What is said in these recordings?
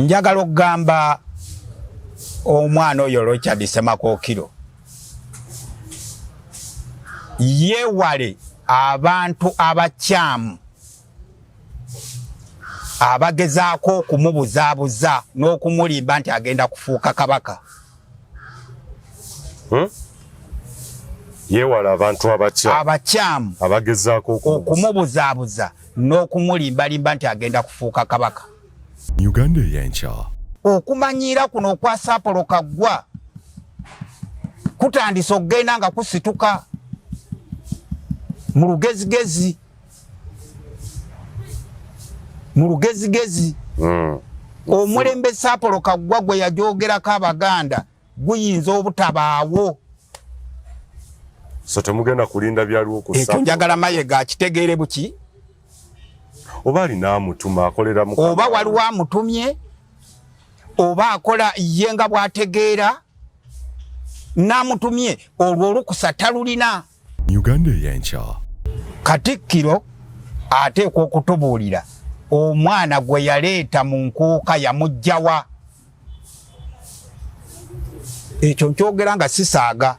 kati njagala okugamba omwana oyo Richard Ssemakkokiro yewale abantu abakyamu abagezaako okumubuzaabuza n'okumulimba nti agenda kufuuka kabaka. Yewala abantu abakyamu abagezaako okumubuzaabuza n'okumulimbalimba nti agenda kufuuka kabaka. UgandaEyenkya. Okumanyiira kuno okwa Sapolo Kaggwa kutandise okugenda nga kusituka mu lugezigezi. Omulembe Sapolo Kaggwa gwe yajoogerako Abaganda guyinza obutabaawo. So temugenda kulinda byaliwo ku Sapolo. Ekyo njagala Mayiga akitegeere buki? Oba alina amutuma akolera mu oba waliwo amutumye oba akola ye nga bw'ategeera n'amutumye olwo olukusa talulina. UgandaEyenkya. Katikkiro ateekwa okutubuulira omwana gwe yaleeta mu nkuuka yamugjawa. Ekyo nkyogera nga sisaaga.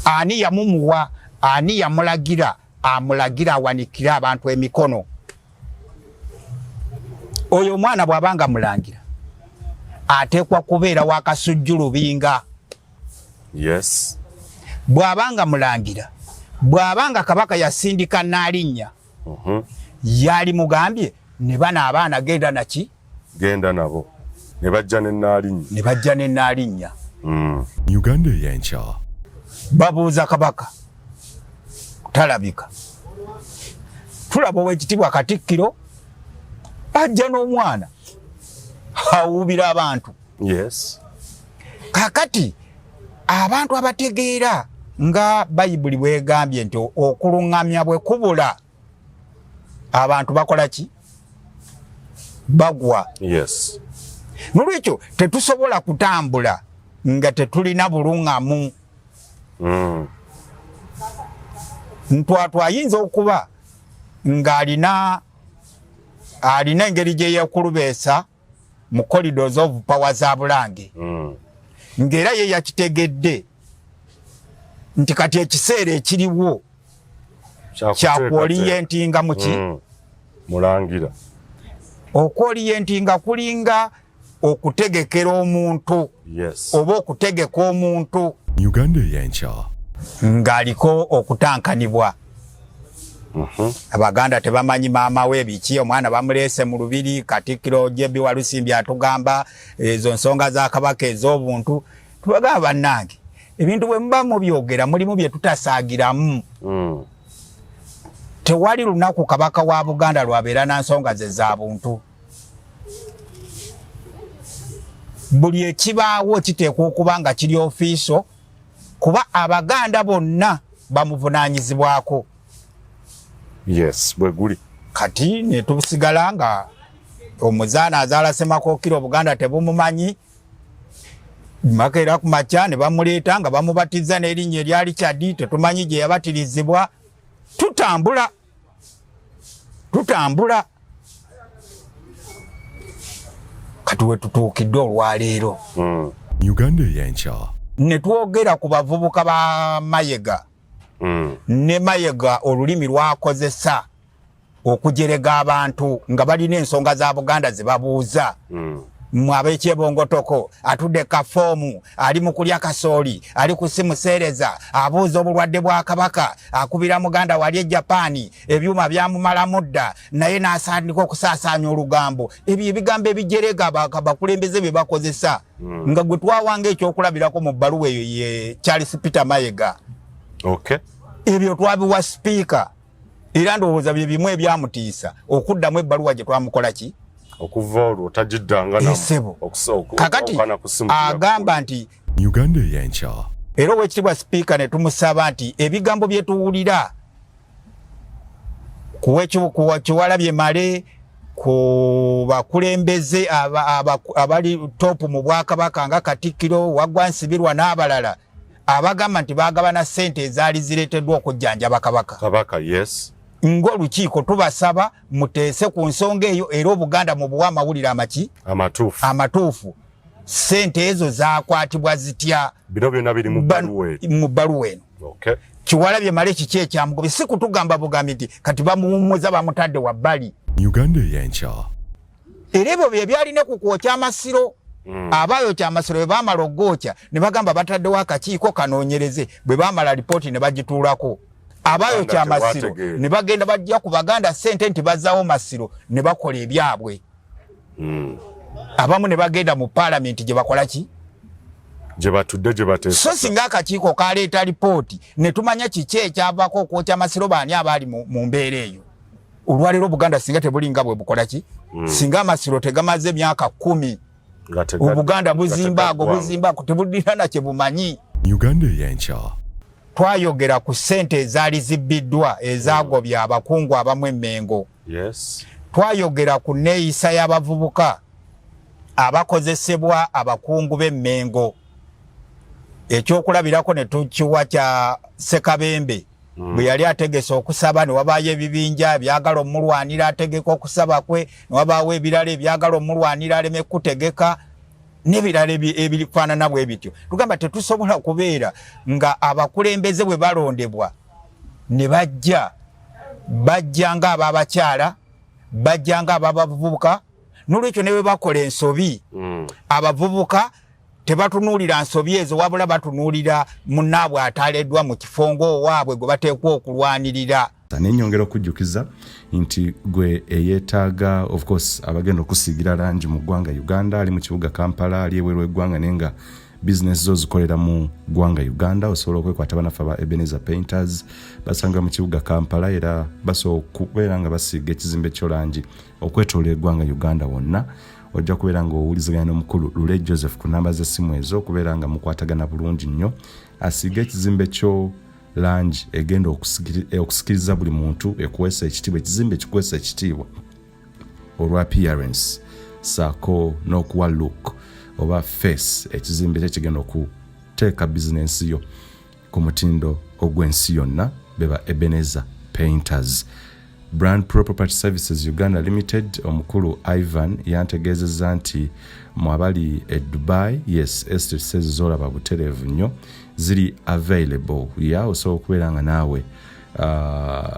Ani yamumuwa, ani yamulagira, amulagira awanikire abantu emikono. Oyo omwana bw'abanga mulangira ateekwa kubeera wakasujjulubinga. Yes. Bw'abanga mulangira, bw'abanga kabaka yasindika Nnaalinnya, yali mugambye ne bana abaana genda naki? Genda nabo. Ne bajja ne Nnaalinnya. UgandaEyenkya. Babuuza kabaka. Talabika. Tulaba Oweekitiibwa Katikkiro ajja n'omwana awuubira abantu. Yes. Kakati abantu abategeera nga Bayibuli bwegambye nti okuluŋŋamya bwe kubula abantu bakola ki? Bagwa. Yes. Nolwekyo tetusobola kutambula nga tetulina buluŋŋamu. Ntwatwa ayinza okuba ng'alina engeri gye yeekulubeesa mu corridors of power za Bulange. Ng'era ye yakitegedde nti kati ekiseera ekiriwo kyakworiyentinga muki? Mulangira. Okworiyentinga kulinga okutegekera omuntu. Yes. Oba okutegeka omuntu. UgandaEyenkya. Ng'aliko okutankanibwa. Abaganda tebamanyi maama we biki, omwana bamuleese mu lubiri. Katikkiro Jebi Walusimbi atugamba ezo nsonga za kabaka ez'obuntu. Tubagamba bannange ebintu bwe muba mubyogera mulimu bye tutasaagiramu. Tewali lunaku kabaka wa Buganda lwabeera na nsonga ze za buntu. Buli ekibaawo kiteekwa okuba nga kiri ofiiso kuba Abaganda bonna bamuvunaanyizibwako. Yes, bwe guli. Kati ne tusigala nga omuzaana azaala Ssemakkokiro Buganda tebumumanyi. Makeera ku makya ne bamuleeta nga bamubatiza n'erinnya erya Richard, tetumanyi gye yabatirizibwa. Tutambula. Kati we tutuukidde olwaleero. UgandaEyenkya. Ne twogera ku bavubuka ba Mayiga. Ne Mayiga olulimi lwakozesa okujerega abantu nga balina ensonga za Buganda ze babuuza. Ab'ekyebongotoko atudde kafoomu, ali mu kulya kasooli, ali kusimuseereza, abuuza obulwadde bwa kabaka, akubira muganda wali e Japaani, ebyuma byamumalamu dda, naye n'asandika okusaasaanya olugambo. Ebyo ebigambo ebijerega bakulembeze bye bakozesa. Nga gwe twawanga ekyokulabirako mu bbaluwa eyo ye Charles Peter Mayiga. Okay. Ebyo twabiwa sipiika. Era ndowooza bye bimu ebyamutiisa okuddamu ebbaluwa gye twamukola ki? Okuva olwo tagiddanga namu. Kakati agamba nti UgandaEyenkya. Era Oweekitiibwa sipiika ne tumusaba nti ebigambo bye tuwulira ku Kiwalabye Male, ku bakulembeze abali topu mu Bwakabaka nga Katikkiro, Waggwa Nsibirwa n'abalala abagamba nti baagabana ssente ezaali zireeteddwa okujjanjaba kabaka. Yes. ng'olukiiko tubasaba muteese ku nsonga eyo era Obuganda mu buwa amawulire amatuufu sente ezo zakwatibwa zitya bino byonna biri mu bbaluwa eno. Kiwalabye male kiki ekyamugobe si kutugamba bugambi nti kati bamuwummuza bamutadde wabbali. UgandaEyenkya. Era ebyo bye byalina ku kwokya amasiro. Abayokya amasiro bwe baamala oggokya ne bagamba bataddewo akakiiko kanoonyereze bwe baamala lipooti ne bagituulako. Abayokya amasiro ne bagenda bajja ku Baganda ssente nti bazzaawo masiro ne bakola ebyabwe. Abamu ne bagenda mu paalamenti gye bakola ki? Gye batudde gye bateesa. So singa akakiiko kaleeta lipooti ne tumanya kiki ekyavaako okwokya amasiro baani abaali mu mbeera eyo. Olwaleero Buganda singa tebulinga bwe bukola ki? Singa amasiro tegamaze emyaka 10 Obuganda buzimbaako tebulina na kye bumanyi. UgandaEyenkya. Twayogera ku ssente ezaali zibbiddwa ezaagobya abakungu abamu emmengo. Twayogera ku neeyisa y'abavubuka abakozesebwa abakungu b'emmengo. Ekyokulabirako ne tukiwa kya Ssekabembe bwe yali ategese okusaba ne wabaayo ebibinja ebyagala omulwanira ategeka okusaba kwe ne wabaawo ebirala ebyagala omulwanira aleme kutegeka n'ebirala ebifaanana bwe bityo. Tugamba tetusobola kubeera nga abakulembeze bwe balondebwa ne bajja nga ab'abakyala bajja nga ab'abavubuka n'olwekyo ne bwe bakola ensobi abavubuka tebatunuulira nsobi ezo wabula batunuulira munnaabwe ataleddwa mu kifongo owaabwe gwe bateekwa okulwanirira. Nenyongera okujjukiza nti gwe eyeetaaga of course abagenda okusiigira langi mu ggwanga Uganda ali mu kibuga Kampala ali eweerwa eggwanga nenga business zo zikolera mu ggwanga Uganda osobola okwekwata banafa ba Ebenezer Painters basanga mu kibuga Kampala era basobola okubeera nga basiiga ekizimbe ky'olangi okwetoola eggwanga Uganda wonna. Ojja kubeera nga owuliziganya n'omukulu Lule Joseph ku namba z'essimu ezo okubeera nga mukwatagana bulungi nnyo asiiga ekizimbe kyo langi egenda okusikiriza buli muntu ekuweesa ekitiibwa ekizimbe kikuweesa ekitiibwa olwa appearance saako n'okuwa look oba face ekizimbe kye kigenda okuteeka bizinensi yo ku mutindo ogw'ensi yonna beba Ebenezer Painters. Brand Pro Property Services Uganda Limited omukulu Ivan yantegeezezza nti mwabali e Dubai yes estate says zolaba buterevu nnyo ziri available osobola okubeera nga naawe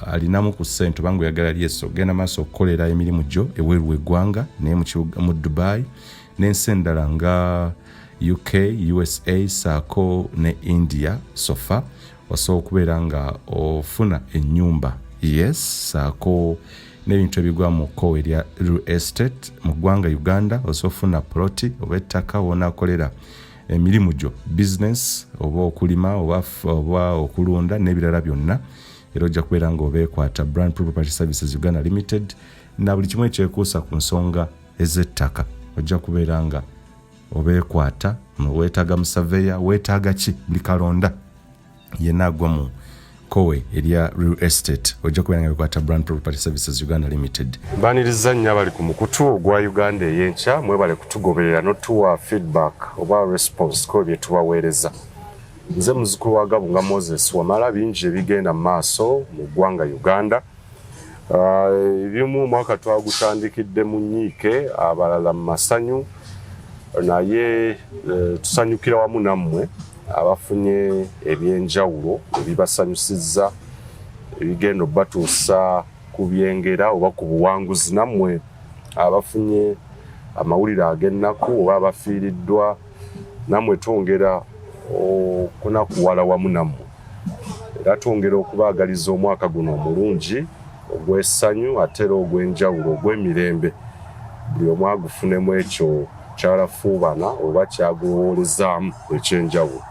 alinamu ku ssente bangu yagala yeso genda maaso okukolera emirimu gyo eweeru eggwanga naye mu Dubai n'ensi endala nga UK, USA, saako ne India sofa osobola okubeera nga ofuna ennyumba yes saako n'ebintu ebigwa mu kkowe erya real estate mu ggwanga Uganda osobola ofuna ploti oba ettaka wonaakolera emirimu gyo business oba okulima oba okulunda n'ebirala byonna era ojja kubeera nga obeekwata Brand Property Services Uganda Limited na buli kimu ekyekuusa ku nsonga ez'ettaka ojja kubeera nga obeekwata weetaaga musaveya weetaaga ki buli kalonda yenna agwa mu kowe erya real estate ojja kubeera nga bekwata Brand Property Services Uganda Limited. Baniriza nnyo abali ku mukutu ogwa UgandaEyenkya mwebale kutugoberera n'otuwa feedback oba response ko bye tubaweereza. Nze muzukulu wa Gabunga Moses wamala bingi ebigenda mu maaso mu ggwanga Uganda. Ebimu mwaka twagutandikidde mu nnyiike abalala mu masanyu naye tusanyukira wamu nammwe abafunye ebyenjawulo ebibasanyusizza ebigenda batuusa ku byengera oba ku buwanguzi nammwe abafunye amawulire ag'ennaku oba abafiiriddwa nammwe twongera okunakuwala wamu nammwe era twongera okubaagaliza omwaka guno omulungi ogw'essanyu ate era ogw'enjawulo ogw'emirembe buli omu agufunemu ekyo kyalafuubana oba kyaguwoolezaamu ekyenjawulo.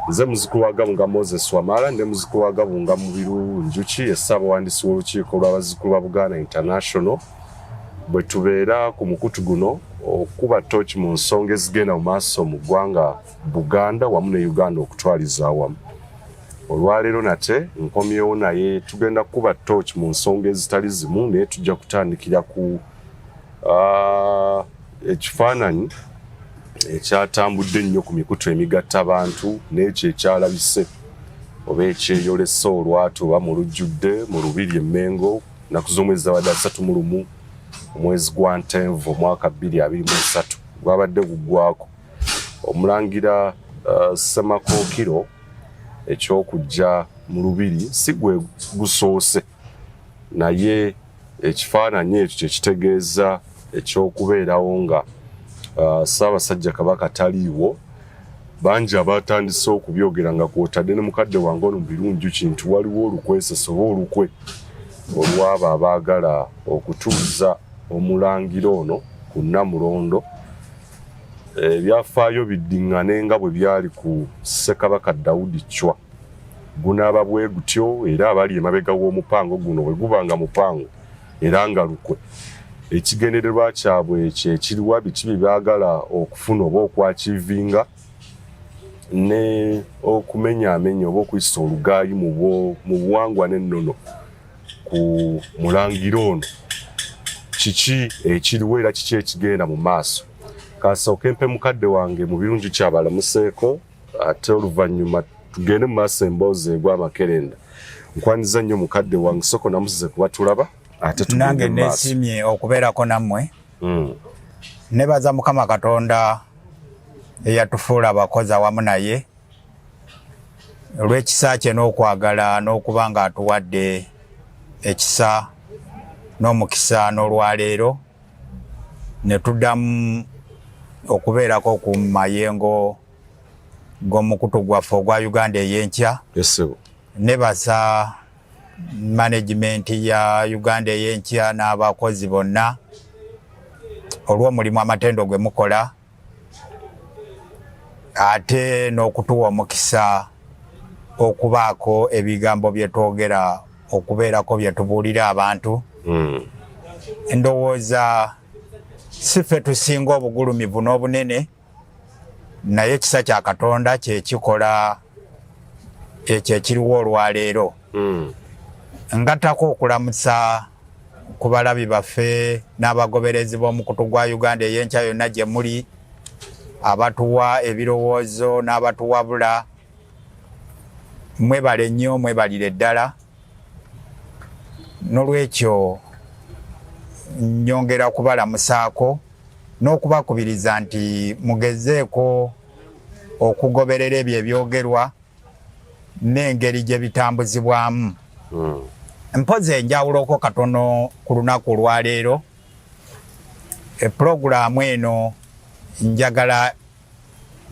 Nze muzukulu wa Gabunga Moses Wamala ne muzukulu wa Gabunga Mubiru Njuki Ssaabawandiisi w'olukiiko lw'abazzukulu ba Buganda International bwe tubeera ku mukutu guno okuba tooki mu nsonga ezigenda mu maaso mu ggwanga Buganda wamu ne Uganda okutwaliza awamu. Olwaleero nate nkomyewo naye tugenda kuba tooki mu nsonga ezitali zimu naye tujja kutandikira ku ekifaananyi ekyatambudde ennyo ku mikutu emigatta abantu n'ekyo ekyalabise oba ekyeyolesa olwatu oba mu lujjudde mu lubiri emmengo nnaku z'omwezi zabadde 31 omwezi gwa Ntenvu omwaka 2023 gwabadde guggwako omulangira Ssemakkokiro ekyokujja mu lubiri si gwe gusoose naye ekifaananyi ekyo kyekitegeeza ekyokubeerawo nga Ssaabasajja Kabaka taliiwo bangi abatandise okubyogera nga kwotadde ne mukadde wange ono mu birungi kintu waliwo olukwesesa oba olukwe olw'abo abaagala okutuuza omulangira ono ku Nnamulondo ebyafaayo biddiŋŋane nga bwe byali ku Ssekabaka Daudi Chwa gunaaba bwe gutyo era abali emabega w'omupango guno bwe guba nga mupango era nga lukwe ekigendererwa kyabwe ekyo ekiriwa biki bye baagala okufuna oba okwakivinga ne okumenyaamenya oba okuyisa olugaayi mu buwangwa n'ennono ku mulangira ono kiki ekiriwo era kiki ekigenda mu maaso kasooka empe mukadde wange mu birungi kyabalamuseeko ate oluvannyuma tugende mu maaso emboozi egw'amakerenda nkwaniza nnyo mukadde wange soko namusize kuba tulaba ate nange nesimye okubeerako nammwe nebaza Mukama Katonda eyatufuula abakozi awamu naye olw'ekisa kye n'okwagala n'okuba nga atuwadde ekisa n'omukisa n'olwaleero ne tuddamu okubeerako ku mayengo g'omukutu gwaffe ogwa Uganda Eyenkya. Nebasa management ya Uganda Eyenkya n'abakozi bonna olw'omulimu amatendo gwe mukola ate n'okutuwa omukisa okubaako ebigambo bye twogera okubeerako bye tubuulira abantu. Ndowooza si ffe tusinga obugulumivu n'obunene naye ekisa kya Katonda kye kikola ekyo ekiriwo olwaleero. Ngattako okulamusa ku balabi baffe n'abagoberezi b'omukutu gwa Uganda Eyenkya yonna gye muli abatuwa ebirowoozo n'abatuwabula mwebale nnyo mwebalire ddala n'olwekyo nyongera kubalamusaako n'okubakubiriza nti mugezeeko okugoberera ebyo ebyogerwa n'engeri gye bitambuzibwamu. Mpozi enjawuloko katono ku lunaku olwaleero epulogulaamu eno njagala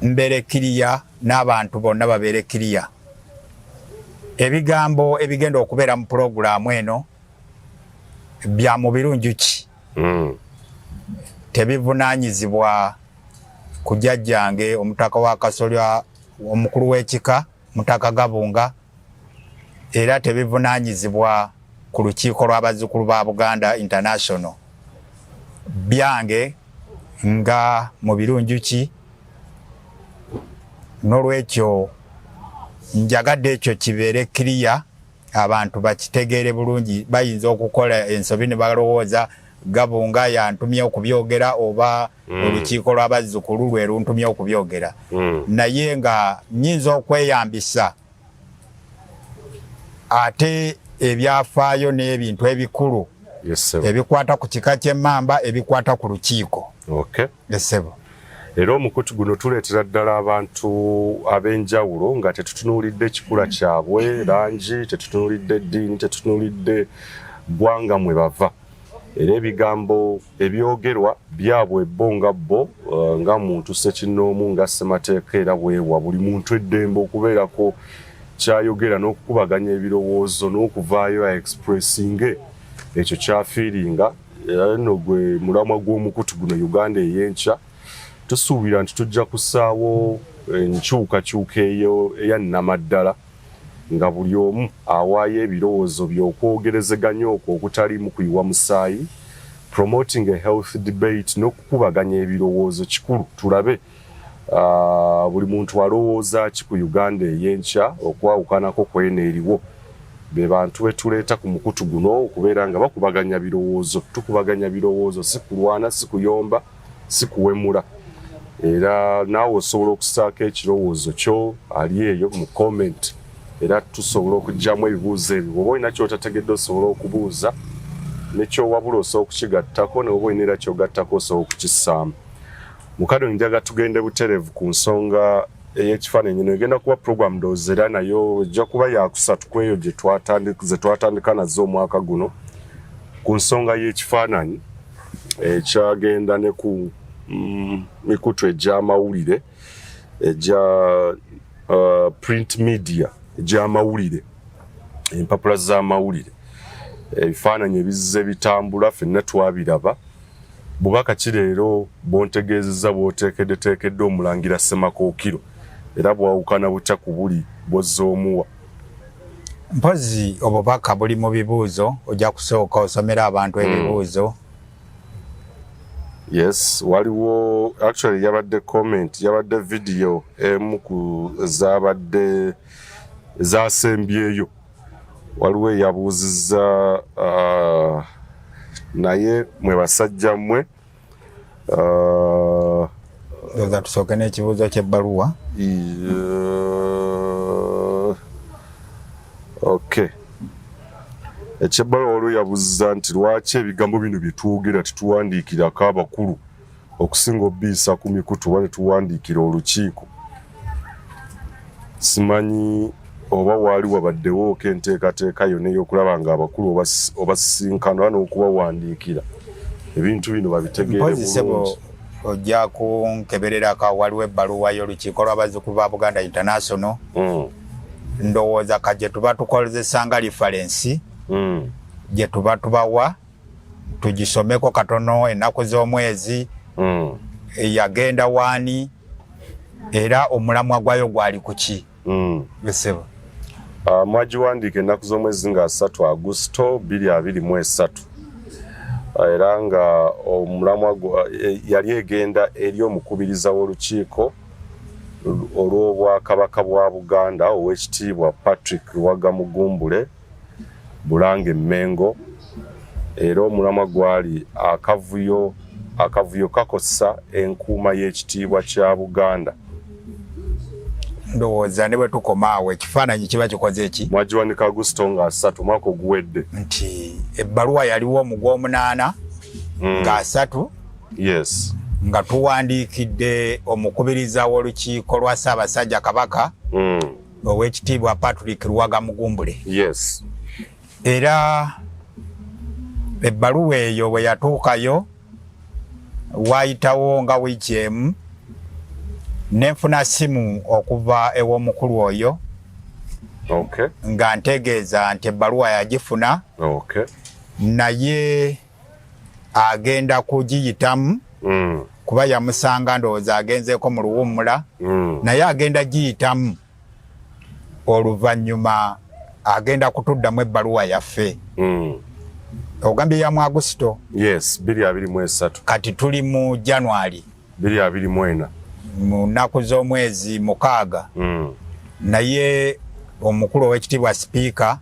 mbeere kiriya n'abantu bonna babeere kiriya. Ebigambo ebigenda okubeera mu pulogulaamu eno bya mu birungi ki tebivunaanyizibwa ku jjajjange omutaka wa Kasolya omukulu w'ekika Mutaka Gabunga era tebivunaanyizibwa ku lukiiko lw'abazzukulu ba Buganda International byange nga mu birungi ki n'olwekyo njagadde ekyo kibeere kiriya abantu bakitegeere bulungi bayinza okukola ensobi ne balowooza Gabunga yantumye okubyogera oba olukiiko lw'abazzukulu lwe luntumye okubyogera naye nga nnyinza okweyambisa ate ebyafaayo n'ebintu ebikulu ebikwata ku kika ky'emmamba ebikwata ku lukiiko. Esebo era omukutu guno tuleetera ddala abantu ab'enjawulo nga tetutunuulidde ekikula kyabwe langi tetutunuulidde eddiini tetutunuulidde ggwanga mwe bava era ebigambo ebyogerwa byabwe bo nga bo nga muntu ssekinnoomu nga ssemateeka era bwewa buli muntu eddembe okubeerako kyayogera n'okukubaganya ebirowoozo n'okuvaayo expressinge ekyo kyafiiringa era nno gwe mulamwa gw'omukutu guno Uganda Eyenkya tusuubira nti tujja kussaawo enkyukakyuka eyo eya nnamaddala nga buli omu awaayo ebirowoozo by'okwogerezeganya okwo okutaliimu kuyiwa musaayi promoting a healthy debate n'okukubaganya ebirowoozo kikulu tulabe buli muntu alowooza ki ku Uganda Eyenkya okwawukanako kwene eriwo be bantu betuleeta ku mukutu guno okubeera nga bakubaganya birowoozo tukubaganya birowoozo si kulwana si kuyomba si kuwemula era naawe osobola okusaako ekirowoozo kyo ali eyo mu comment era tusobola okujjamu ebibuuzo ebyo. Oba olina ky'otategedde osobola okubuuza, nekyowabula osobola okukigattako, ne oba olina ky'ogattako osobola okukissaamu. Mukadde njaga tugende butereevu ku nsonga ey'ekifaananyi eno. Egenda kuba program ndowooza era nayo ejja kuba yakusatu ku eyo ze twatandika nazo omwaka guno, ku nsonga y'ekifaananyi ekyagenda ne ku mikutu egy'amawulire egya print media egy'amawulire, empapula z'amawulire, ebifaananyi ebizze bitambula ffenna twabiraba. Bubaka ki leero bw'ontegeezezza bw'oteekeddeteekedde Omulangira Ssemakkokiro era bwawukana butya ku buli bw'ozzoomuwa? Mpozi obubaka buli mu bibuuzo, ojja kusooka osomera abantu ebibuuzo. Yes, waliwo actually yabadde comment, yabadde video emu ku zaabadde zasembyeyo. Waliwo eyabuuzizza naye mwe basajja mmwe Ndoza tusooke n'ekibuuzo ky'ebbaluwa. Okay. Ekyebbaluwa olwo yabuuzizza nti lwaki ebigambo bino bye twogera tetuwandiikirako abakulu okusinga obbiisa ku mikutu oba ne tuwandiikira olukiiko. Simanyi oba waali wabaddewo enteekateeka yonna ey'okulaba nga abakulu obasisinkana n'okubawandiikira ebintu bino babitegeere bulungi. Ojja kunkebererako waliwo ebbaluwa y'olukiiko lw'abazzukulu ba Buganda International. Ndowooza ka gye tuba tukozesa nga referensi gye tuba tubawa tugisomeko katono ennaku z'omwezi yagenda waani era omulamwa gwayo gwali kuki. Besebo mwagiwandiika ennaku z'omwezi nga 3 Augusito 2023 era nga omulamwa yali egenda eri omukubiriza w'olukiiko olw'Obwakabaka bwa Buganda Oweekitiibwa Patrick Lwagamugumbule Bulange Mmengo, era omulamwa gwali akavuyo kakosa enkuuma y'ekitiibwa kya Buganda. Ndowooza ne bwe tukoma awo ekifaananyi kiba kikoze eki. Mwagiwanika Augusito nga 3 omwaka oguwedde. Nti ebbaluwa yaliwo mu Gw'omunaana nga 3. Yes. Nga tuwandiikidde omukubiriza w'olukiiko lwa Ssaabasajja Kabaka Oweekitiibwa Patrick Lwagamugumbule. Yes. Era ebbaluwa eyo bwe yatuukayo waayitawo nga wiiki emu nenfuna simu okuva ew'omukulu oyo. Okay. Nga ntegeeza nti ebbaluwa yagifuna. Okay. Naye agenda kugiyitamu kuba yamusanga ndowooza agenzeeko mu luwummula. Naye agenda giyitamu oluvannyuma agenda kutuddamu ebbaluwa yaffe. Ogambye ya mu Augusito. Yes, 2023. Kati tuli mu January 2024. mu nnaku z'omwezi 6. Naye omukulu ow'ekitiibwa sipiika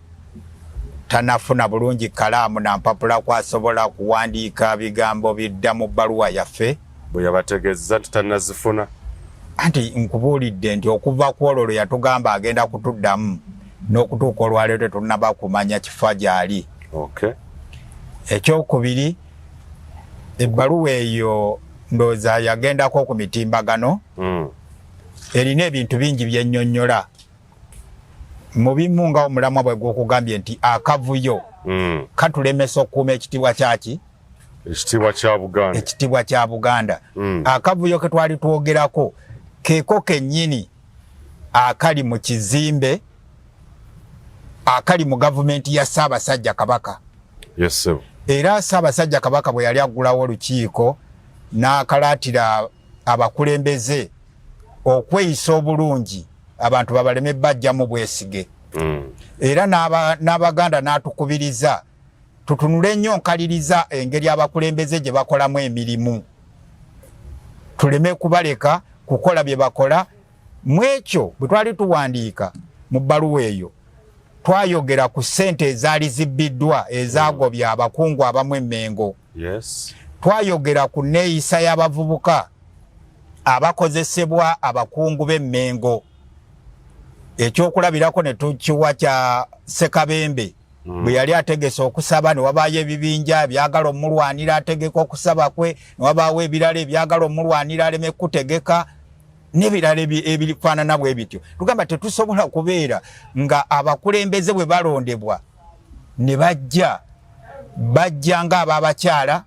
tanafuna bulungi kalaamu na mpapula kwasobola kuwandiika bigambo bidda mu bbaluwa yaffe. Bwe yabategeeza nti tannazifuna. Anti nkubuulidde nti okuva ku olwo lwe yatugamba agenda kutuddamu n'okutuuka olwaleero tetunnaba kumanya kifo gy'ali. Okay. Ekyokubiri, ebbaluwa eyo ndowooza yagendako ku mitimbagano. Erina ebintu bingi byennyonnyola. Mu bimu nga omulamwa bwe gw'okugambye nti akavuyo katulemesa okukuuma ekitiibwa kyaki? Ekitiibwa kya Buganda. Ekitiibwa kya Buganda. Akavuyo ke twali twogerako keeko kennyini akali mu kizimbe akali mu gavumenti ya Ssaabasajja Kabaka. Yes, sir. Era Ssaabasajja Kabaka bwe yali aggulawo olukiiko n'akalaatira abakulembeze okweyisa obulungi abantu babaleme bajjamu bwesige. Era n'Abaganda n'atukubiriza tutunule nnyo nkaliriza engeri abakulembeze gye bakolamu emirimu. Tuleme kubaleka kukola bye bakola. Mu ekyo bwe twali tuwandiika mu bbaluwa eyo twayogera ku ssente ezaali zibbiddwa ezaagobya abakungu abamu e Mmengo. Yes. Twayogera ku nneeyisa y'abavubuka abakozesebwa abakungu b'e Mmengo. ekyokulabirako ne tukiwa kya Ssekabembe bwe yali ategese okusaba ne wabaayo ebibinja byagala omulwanira ategeka okusaba kwe ne wabaawo ebirala ebyagala omulwanira aleme kutegeka n'ebirala ebifaanana bwe bityo. Tugamba tetusobola kubeera nga abakulembeze bwe balondebwa ne bajja nga ab'abakyala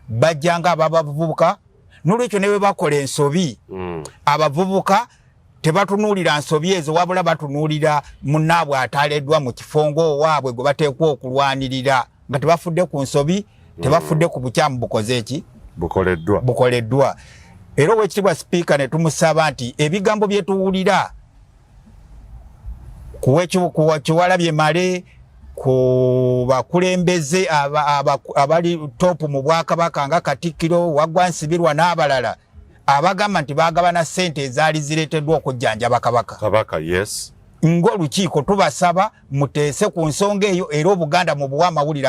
bajja nga ab'abavubuka n'olwekyo ne bwe bakola ensobi abavubuka tebatunuulira nsobi ezo wabula batunuulira munnaabwe ataleddwa mu kifo ng'owaabwe gwe bateekwa okulwanirira nga tebafudde ku nsobi tebafudde ku bukyamu bukoze eki bukoleddwa. Era Oweekitiibwa Sipiika ne tumusaba nti ebigambo bye tuwulira ku Kiwalabye Male ku bakulembeze abali topu mu Bwakabaka nga Katikkiro Waggwa Nsibirwa n'abalala abagamba nti bagabana ssente ezaali zireeteddwa okujjanjaba Kabaka. Yes. Ng'olukiiko tubasaba muteese ku nsonga eyo era Obuganda mu buwa amawulire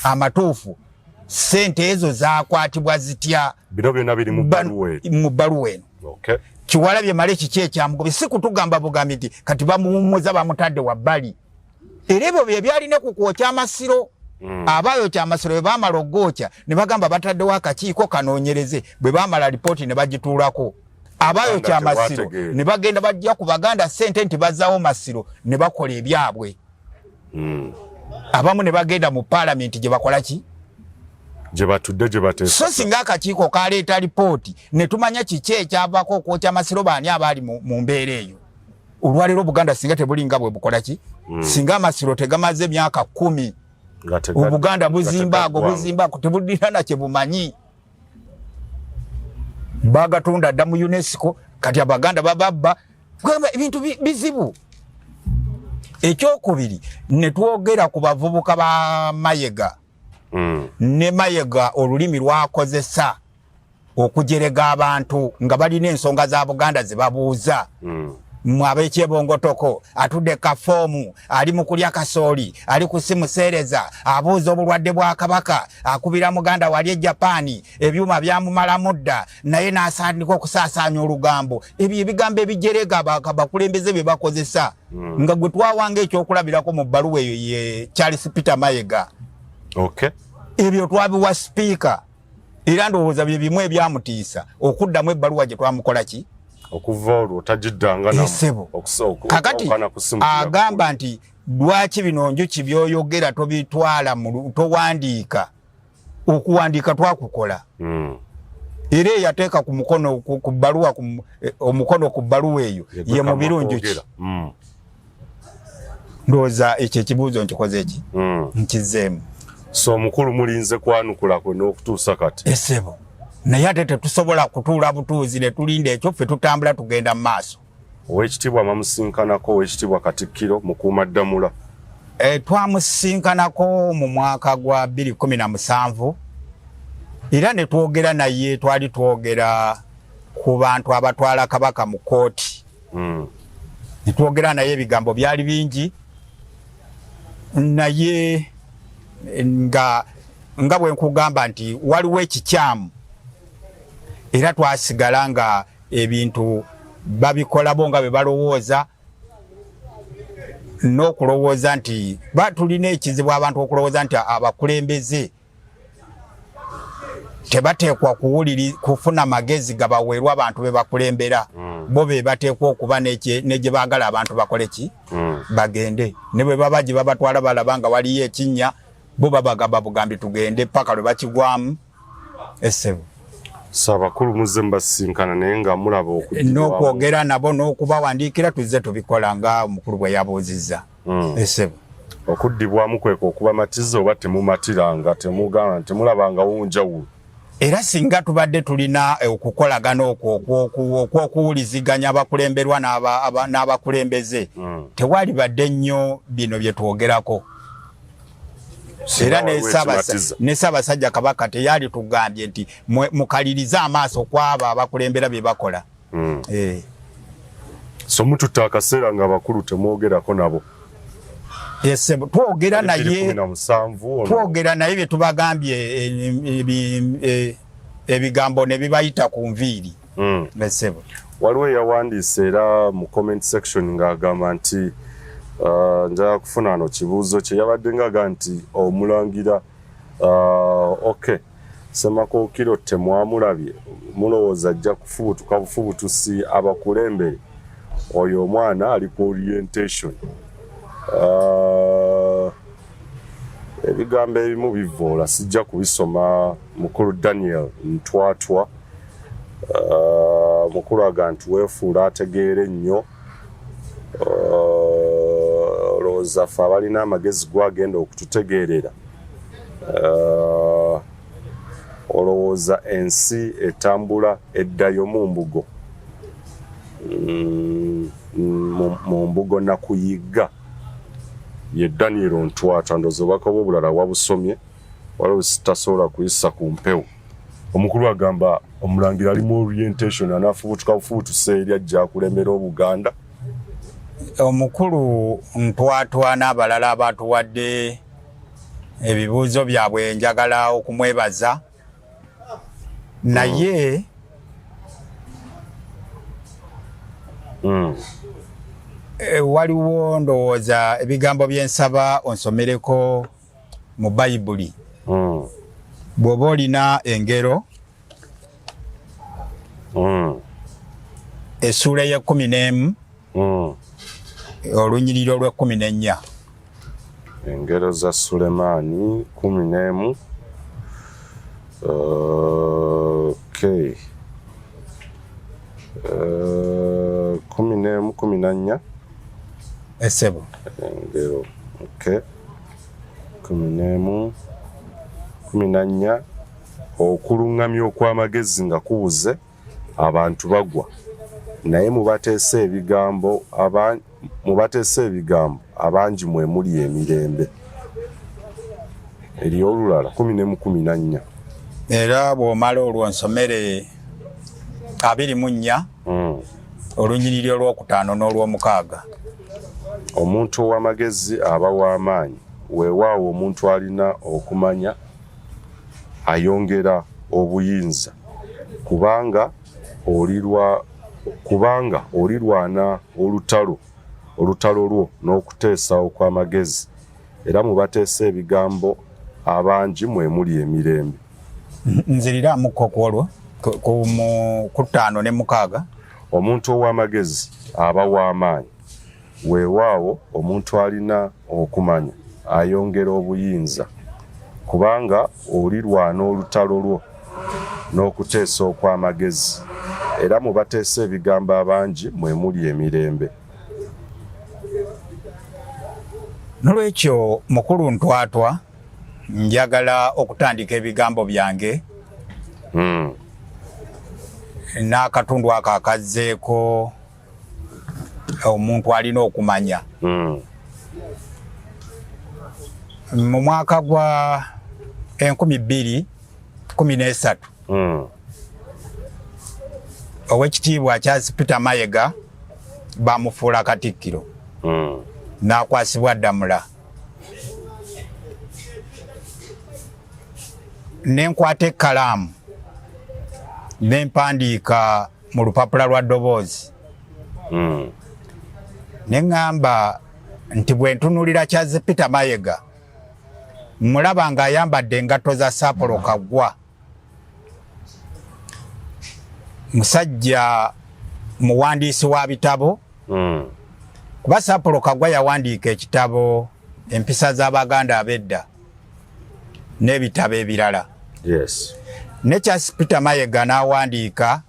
amatuufu. Ssente ezo zaakwatibwa zitya? Bino byonna biri mu bbaluwa eno. Okay. Kiwalabye Male kiki ekyamugobe si kutugamba bugambi nti kati bamuwummuza bamutadde wabbali. Era ebyo bye byalina ku kwokya amasiro. Abayokya amasiro bwe baamala oggwokya ne bagamba bataddewo akakiiko kanoonyereze bwe baamala lipooti ne bagituulako. Abayokya amasiro ne bagenda bajja ku Baganda ssente nti bazzaawo masiro ne bakola ebyabwe. Abamu ne bagenda mu paalamenti gye bakola ki? Gye batudde gye bateesa. So singa akakiiko kaleeta lipooti ne tumanya kiki ekyavaako okwokya amasiro baani abaali mu mbeera eyo. Olwaleero Buganda singa tebulinga bwe bukola ki? Singa amasiro tegamaze emyaka 10 Obuganda buzimbaako tebulina na kye bumanyi. Bagatunda dda mu UNESCO kati Abaganda bababba ebintu bizibu. Ekyokubiri ne twogera ku bavubuka ba Mayega. Ne Mayega olulimi lwakozesa okujerega abantu nga balina ensonga za Buganda ze babuuza. Ab'ekyebongotoko atudde kafoomu ali mu kulya kasooli ali kusimuseereza abuuza obulwadde bwa Kabaka akubira muganda wali e Japaani ebyuma byamumalamu dda naye n'asandika okusaasaanya olugambo. Ebyo ebigambo ebijerega bakulembeze bye bakozesa nga gwe twawanga ekyokulabirako mu bbaluwa eyo ye Charles Peter Mayega. Okay. Ebyo twabiwa Sipiika era ndowooza bye bimu ebyamutiisa okuddamu ebbaluwa gye twamukola ki? Okuva olwo tagiddanga kakati agamba nti lwaki bino njuki byoyogera tobitwala towandiika. Okuwandiika twakukola. Era yateeka ku mukono ku bbaluwa omukono ku bbaluwa eyo ye mubiru njuki. Ndowooza ekyo ekibuuzo nkikoze eki nkizeemu. So omukulu mulinze kwanukula kwe n'okutuusa kati. Esebo. Naye ate tetusobola kutuula butuuzi ne tulinda ekyo ffe tutambula tugenda mu maaso. Oweekitiibwa mwamusinkanako Oweekitiibwa Katikkiro Mukuumaddamula. Twamusinkanako mu mwaka gwa 2017 era ne twogera naye twali twogera ku bantu abatwala Kabaka mu kooti. Ne twogera naye ebigambo byali bingi naye nga bwe nkugamba nti waliwo ekikyamu era twasigala nga ebintu babikola bo nga bwe balowooza n'okulowooza nti tulina ekizibu abantu okulowooza nti abakulembeze tebateekwa kufuna magezi gabaweerwa abantu be bakulembera. Bo be bateekwa okuba ne gye baagala abantu bakole ki? Bagende. Ne bwe baba gye babatwala balaba nga waliyo ekinnya bo babagamba bugambi tugende paka lwe bakigwamu. Esebo. Sabakulu muze mbasinkana naye nga mulaba n'okwogera nabo n'okubawandiikira tuzze tubikola nga omukulu bwe yabuuzizza. Esebo. Okuddibwamu kweko okubamatiza oba temumatiranga temugamba temulabanga wunjawulo. Era singa tubadde tulina okukolagana okwokuwuliziganya abakulemberwa n'abakulembeze tewali badde nnyo bino bye twogerako. Era ne Ssaabasajja Kabaka teyali tugambye nti mukalirize amaaso kwaba abakulembera bye bakola. So mututa akaseera nga abakulu temwogerako nabo. Yes, twogera naye bye tubagambye ebigambo ne bibayita ku nviiri. Besebo. Waliwo yawandiise era mu comment section ng'agamba nti njagala kufuna wano kibuuzo kye yabadde ng'agamba nti omulangira okay Ssemakkokiro temwamulabye mulowooza ajja kufubutuka bufubutusi abakulembere oyo omwana ali ku orientation. Ebigambo ebimu bivoola sijja kubisoma. Mukulu Daniel Ntwatwa mukulu aga nti weefuula ategeere nnyo olowooza ffe abalina amagezi gwagenda okututegeerera olowooza ensi etambula eddayo mu mbugo mu mbugo nakuyigga ye Daniel Ntwatwa ndowooza obubaka bwe obulala wabusomye waliwo sitasobola kuyisa ku mpewo. Omukulu agamba omulangira ali mu orientation anafubutuka bufubutusa eri ajja kulembera Obuganda. Omukulu Ntwatwa n'abalala abatuwadde ebibuuzo byabwe njagala okumwebaza naye waliwo ndowooza ebigambo byensaba onsomereko mu Bayibuli. Bw'oba olina engero essuula ye-11 olunyiriri olwe-14. Engero za Sulemaani 11. Okay. 14. Esebo. Engero. Okay. 14. 14. Okuluŋŋamya okw'amagezi nga kubuze abantu bagwa naye mubateesa ebigambo abangi mwe muli emirembe. Eriyo olulala 14. Era bw'omala olwo nsomere 24 olunyiriri olw'okutaano n'olw'omukaaga. Omuntu ow'amagezi aba w'amaanyi weewaawo omuntu alina okumanya ayongera obuyinza kubanga olirwana olutalo lwo n'okuteesa okw'amagezi era mubateesa ebigambo abangi mwe muli emirembe. Nziriramu kokwolwo ku ttaano ne mukaaga. Omuntu ow'amagezi aba w'amaanyi weewaawo omuntu alina okumanya ayongera obuyinza kubanga olirwana olutalo lwo n'okuteesa okw'amagezi era mubateesa ebigambo abangi mwe muli emirembe. Nolwekyo mukulu Ntwatwa njagala okutandika ebigambo byange n'akatundu ako akazzeeko omuntu alina okumanya. Mu mwaka gwa 2013 Oweekitiibwa Charles Peter Mayiga bamufuula Katikkiro n'akwasibwa Ddamula. Nenkwata ekkalaamu ne mpandiika mu lupapula lwa ddoboozi ne ŋŋamba nti bwe ntunuulira Charles Peter Mayiga mulaba ng'ayambadde engatto za Saapolo Kaggwa, musajja muwandiisi wa bitabo kuba Saapolo Kaggwa yawandiika ekitabo Empisa z'Abaganda ab'edda n'ebitabo ebirala. Yes. Ne Charles Peter Mayiga n'awandiika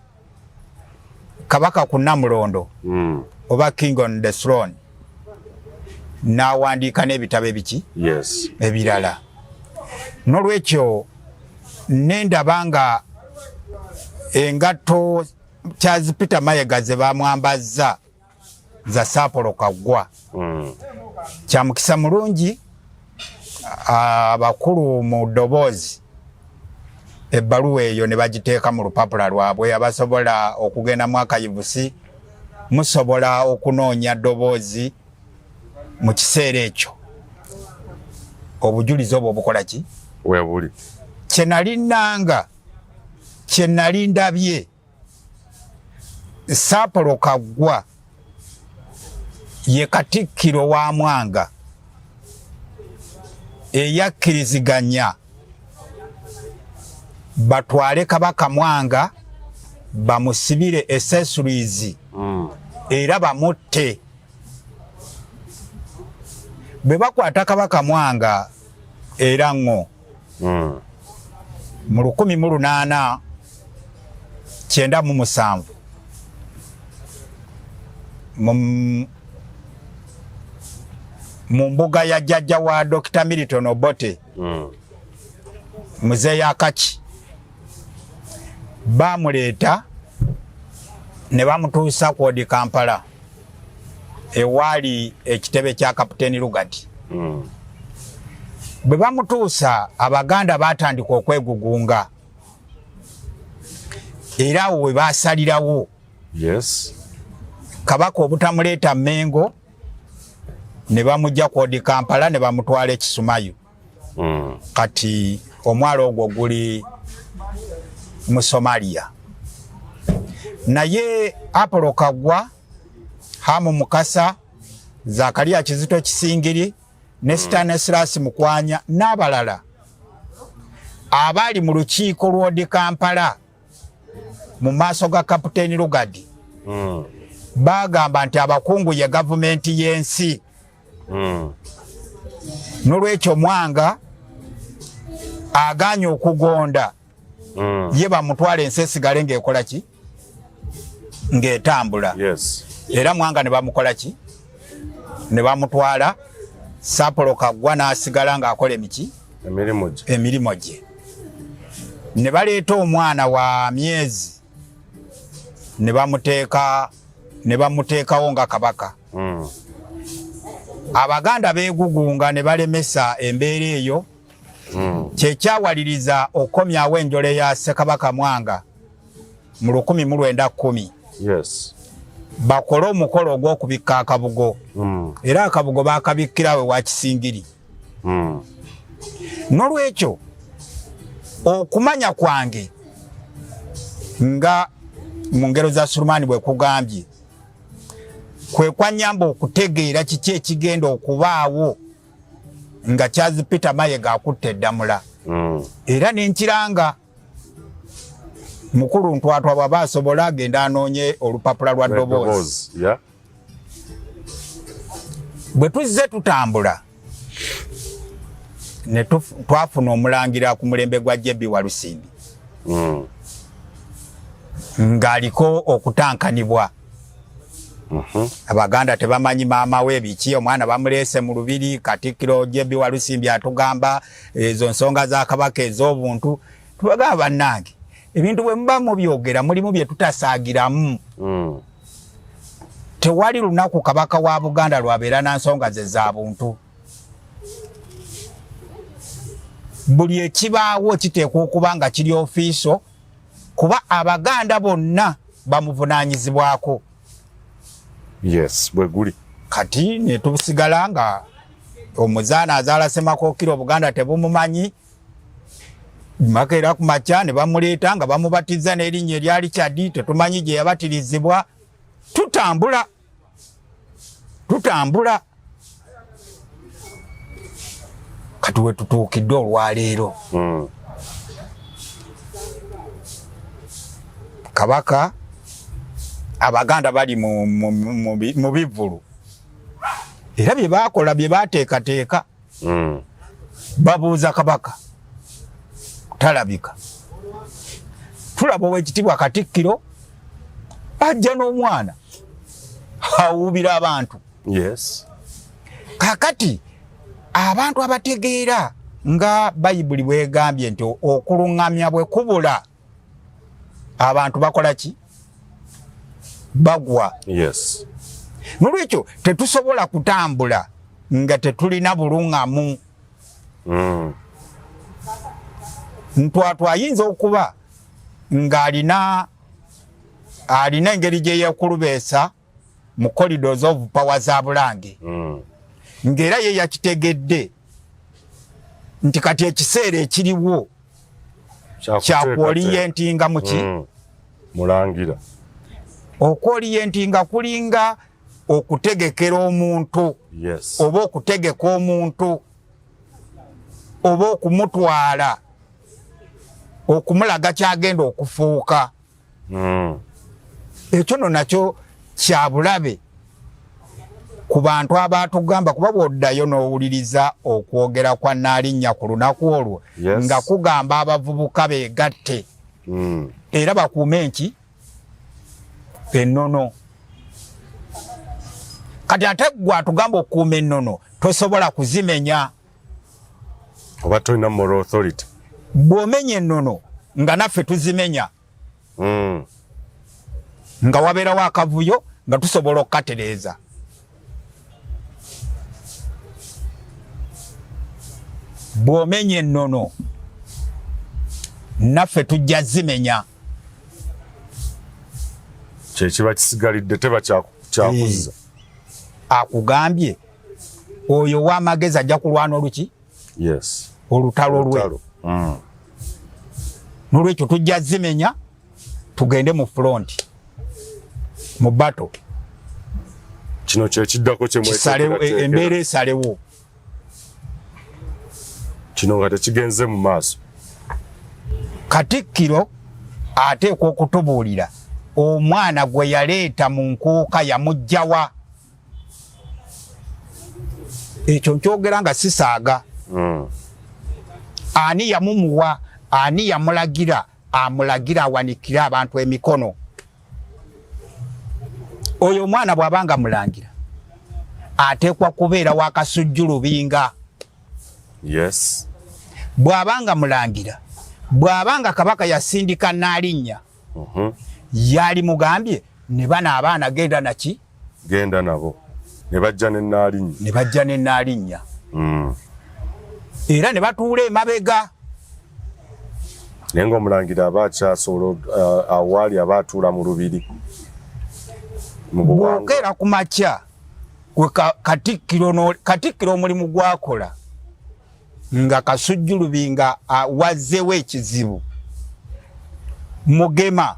Kabaka ku Nnamulondo oba King on the Throne n'awandiika n'ebitabo ebiki? Yes. Ebirala. N'olwekyo nendaba nga engatto Charles Peter Mayiga ze bamwambazza za Saapolo Kaggwa kya mukisa mulungi abakulu mu ddoboozi ebbaluwa eyo ne bagiteeka mu lupapula lwabwe abasobola okugenda mu akayivusi musobola okunoonya ddoboozi mu kiseera ekyo obujulizi obwo obukola ki? Weebuli. Kye nali ndabye Sapolo Kaggwa ye Katikkiro wa Mwanga eyakkiriziganya batwale Kabaka Mwanga bamusibire accessories era bamutte. Bwe bakwata Kabaka Mwanga era ngo mu 1897 mu mbuga ya jjajja wa Dr. Milton Obote Muzeeyi Akachi bamuleeta ne bamutuusa ku Kampala ewaali ekitebe kya Kapiteeni Lugati. Bwe bamutuusa Abaganda baatandika okwegugunga era awo we baasalirawo Kabaka obutamuleeta Mengo ne bamujja ku Kampala ne bamutwala Ekisumayo. Kati omwalo ogwo guli mu Somalia. Naye Apolo Kaggwa, Hamu Mukasa, Zakaria Kizito Kisingiri ne Stanislas Mukwanya n'abalala abali mu lukiiko lw'Odi Kampala mu maaso ga Kapiteeni Lugadi bagamba nti abakungu ye gavumenti y'ensi. N'olwekyo Mwanga aganye okugonda ye bamutwala ensi esigale ng'ekola ki? Ng'etambula. Era Mwanga ne bamukola ki? Ne bamutwala Sapolo Kaggwa n'asigala ng'akola emirimu gye. Ne baleeta omwana wa myezi ne bamuteekawo nga kabaka. Abaganda beegugunga ne balemesa embeera eyo. Kyekyawaliriza okomyawo enjole ya Ssekabaka Mwanga mu 1910. Bakole omukolo ogw'okubikka akabugo. Era akabugo baakabikkirawe wa Kisingiri. N'olwekyo okumanya kwange nga mu ngero za Sulumani bwe kugambye kwe kwanyamba okutegeera kiki ekigenda okubaawo nga Charles Peter Mayiga akutte Eddamula. Era n'enkiranga mukulu Ntwatwa bw'aba asobola agenda anoonye olupapula lwa ddoboozi. Bwe tuzze tutambula ne twafuna omulangira ku mulembe gwa Jebbi Walusimbi ng'aliko okutankanibwa. Abaganda tebamanyi maama we biki, omwana bamuleese mu lubiri. Katikkiro Jebbi Walusimbi atugamba ezo nsonga za Kabaka ez'obuntu. Tubagamba bannange ebintu bwe muba mubyogera mulimu bye tutasaagiramu. Tewali lunaku Kabaka wa Buganda lwabeera na nsonga ze za buntu. Buli ekibaawo kiteekwa okuba nga kiri ofiiso kuba Abaganda bonna bamuvunaanyizibwako. Bwe guli. Kati ne tusigala nga omuzaana azaala Ssemakkokiro Buganda tebumumanyi. Makeera ku makya ne bamuleeta nga bamubatiza n'erinnya erya Richard tetumanyi gye yabatirizibwa. Tutambula. Kati we tutuukidde olwaleero. Kabaka Abaganda bali mu bivulu. Era bye baakola bye baateekateeka. Babuuza Kabaka. Talabika. Tulaba Oweekitiibwa Katikkiro ajja n'omwana awuubira abantu. Kakati abantu abategeera nga Bayibuli bwegambye nti okuluŋŋamya bwe kubula abantu bakola ki? Bagwa. N'olwekyo tetusobola kutambula nga tetulina buluŋŋamu. Ntwatwa ayinza okuba ng'alina engeri gye yeekulubeesa mu corridors of power za Bulange. Ng'era ye yakitegedde nti kati ekiseera ekiriwo kya kuorientinga muki? Mulangira. Okorientinga kulinga okutegekera omuntu. Yes. Oba okutegeka omuntu. Oba okumutwala. Okumulaga kyagenda okufuuka. Ekyo nno nakyo kyabulabe ku bantu abatugamba kuba bw'oddayo n'owuliriza okwogera kwa Nnaalinnya ku lunaku olwo nga kugamba abavubuka beegatte era bakuume enki ennono. Kati ate gwe atugamba okukuuma ennono tosobola kuzimenya. Oba tolina moral authority. Bw'omenya ennono nga naffe tuzimenya. Nga wabeerawo akavuyo nga tusobola okukatereeza. Bw'omenya ennono naffe tujja zimenya. Kyekiba kisigalidde teba kyakuzza. Akugambye oyo w'amagezi ajja kulwana oluki? Yes. Olutalo lwe. Nolwekyo tujja zimenya tugende mu front. Mu battle. Kino kyekiddako embeera esalewo. Kino nga tekigenze mu maaso. Katikkiro ateekwa okutubuulira omwana gwe yaleeta mu nkuuka yamugjawa. Ekyo nkyogera nga sisaaga. Ani yamumuwa, ani yamulagira, amulagira awanikire abantu emikono. Oyo omwana bw'abanga mulangira ateekwa kubeera wakasujjulubinga. Yes. Bw'abanga mulangira, bw'abanga kabaka yasindika Nnaalinnya yali mugambye ne bana abaana genda naki? Genda nabo. Ne bajja ne Nnaalinnya. Ne bajja ne Nnaalinnya. Era ne batuula emabega. Naye ng'omulangira aba akyasobola awaali aba atuula mu lubiri. Bw'okeera ku makya Katikkiro omulimu gwakola nga kasujjulubinga wazzeewo ekizibu. Mugema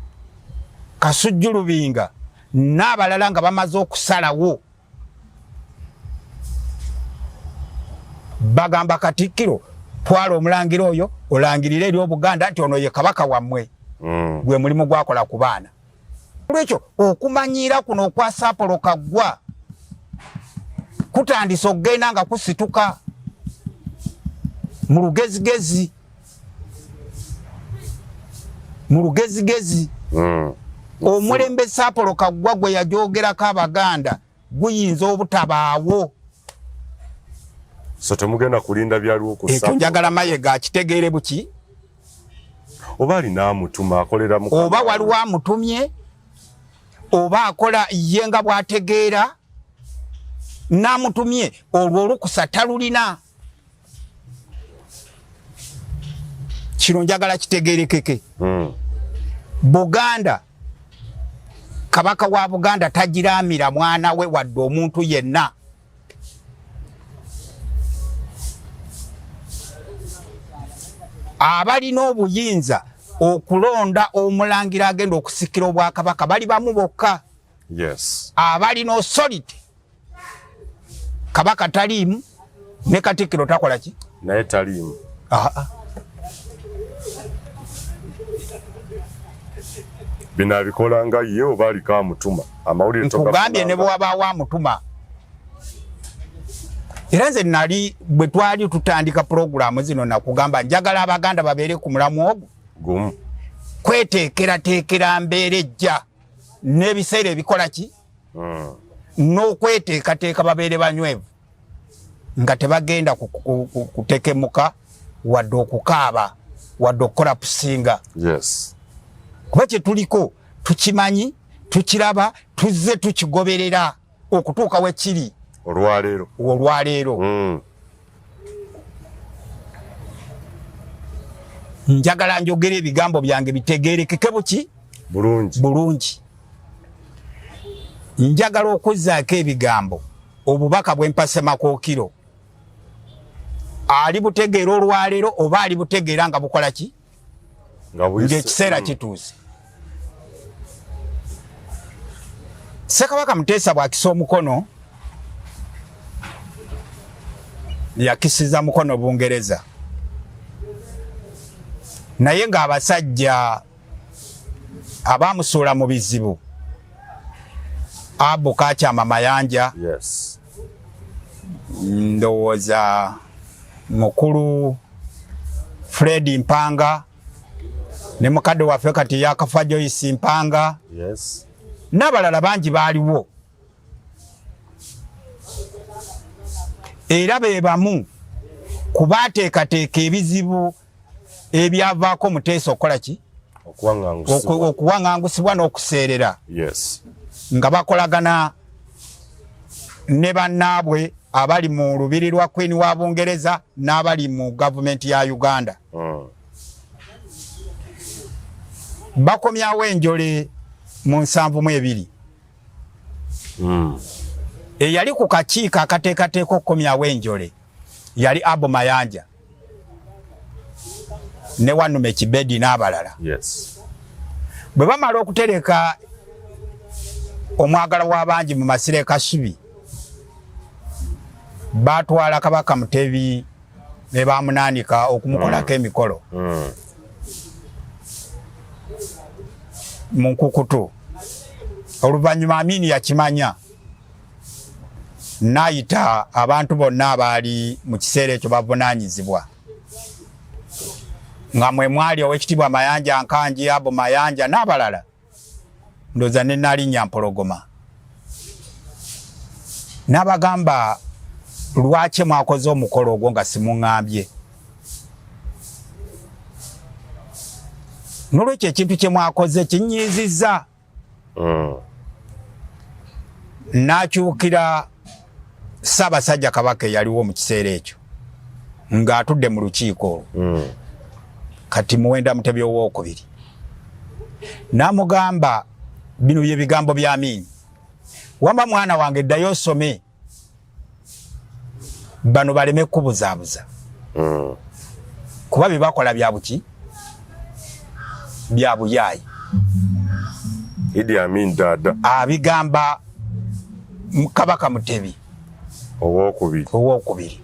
kasujjulubinga n'abalala nga bamaze okusalawo. Bagamba Katikkiro twala omulangira oyo olangirire eri Obuganda nti ono ye kabaka wammwe. Gwe mulimu gwakola ku baana. Olwekyo okumanyiira kuno okwa Saapolo Kaggwa kutandise okugenda nga kusituka mu lugezigezi. Omulembe Saapolo Kaggwa gwe yajoogerako Abaganda guyinza obutabaawo. So temugenda kulinda byaliwo ku Saapolo. Ekyo njagala Mayiga akitegeere buki? Oba alina amutuma akolera mu oba waliwo amutumye oba akola ye nga bw'ategeera n'amutumye olwo olukusa talulina. Kino njagala kitegeerekeke. Buganda, kabaka wa Buganda tagiraamira mwana we wadde omuntu yenna. Abalina obuyinza okulonda omulangira agenda okusikira obwakabaka bali bamu bokka. Yes. Abalina authority kabaka taliimu ne Katikkiro takola ki? Naye taliimu. Bino abikola nga ye oba aliko amutuma. Amawulire nkugambye ne bw'abaawo amutuma. Era nze nali bwe twali tutandika programu zino nakugamba njagala Abaganda babeere ku mulamu ogwo gumu. Kweteekerateekera mbeera ejja n'ebiseera ebikola ki? N'okweteekateeka babeere banywevu nga tebagenda kutekemuka wadde okukaaba wadde okukola pusinga. Yes. Kuba kye tuliko tukimanyi, tukiraba, tuzze tukigoberera okutuuka we kiri. Olwaleero. Njagala njogera ebigambo byange bitegeerekeke buki? Bulungi. Njagala okuzzaako ebigambo obubaka bw'empa Ssemakkokiro. Ali butegeera olwaleero oba ali butegeera nga bukola ki? Ng'ekiseera kituuse. Ssekabaka Muteesa bw'akisa omukono yakisiza mukono Bungereza, naye ng'abasajja abaamusuula mu bizibu Abu Kakyama Mayanja, yes, ndowooza mukulu Fred Mpanga ne mukadde waffe kati yakafa Joyce Mpanga, yes, n'abalala bangi baaliwo era be bamu kubaateekateeka ebizibu ebyavaako Muteesa okukola ki okuwaŋŋangusibwa n'okuseerera, yes, nga bakolagana ne bannaabwe abali mu lubiri lwa Queen wa Bungereza n'abali mu gavumenti ya Uganda. Bakomyawo enjole mu 72 eyali ku kakiiko akateekateeka okukomyawo enjole yali Abu Mayanja ne Wanume Kibedi n'abalala. Yes. Bwe bamala okutereka omwagala w'abangi mu masire Kasubi, batwala Kabaka Mutebi ne bamunaanika okumukolako emikolo mu Nkukutu. Oluvannyuma Amini yakimanya n'ayita abantu bonna abaali mu kiseera ekyo bavunaanyizibwa, nga mwe mwali Oweekitiibwa Mayanja Nkanji, Abu Mayanja n'abalala, ndowooza ne Nnalinnya Mpologoma. N'abagamba lwaki mwakoze omukolo ogwo nga simuŋŋambye? N'olwekyo ekintu kye mwakoze kinnyiizizza. N'akyukira Ssaabasajja Kabaka eyaliwo mu kiseera ekyo ng'atudde mu lukiiko kati Muwenda Mutebi owookubiri. N'amugamba bino bye bigambo bya Amini, wamba mwana wange ddayo osome bano baleme kubuzaabuza kuba bye bakola bya buki bya buyaayi. Idi Amin dada abigamba Kabaka Mutebi owookubiri.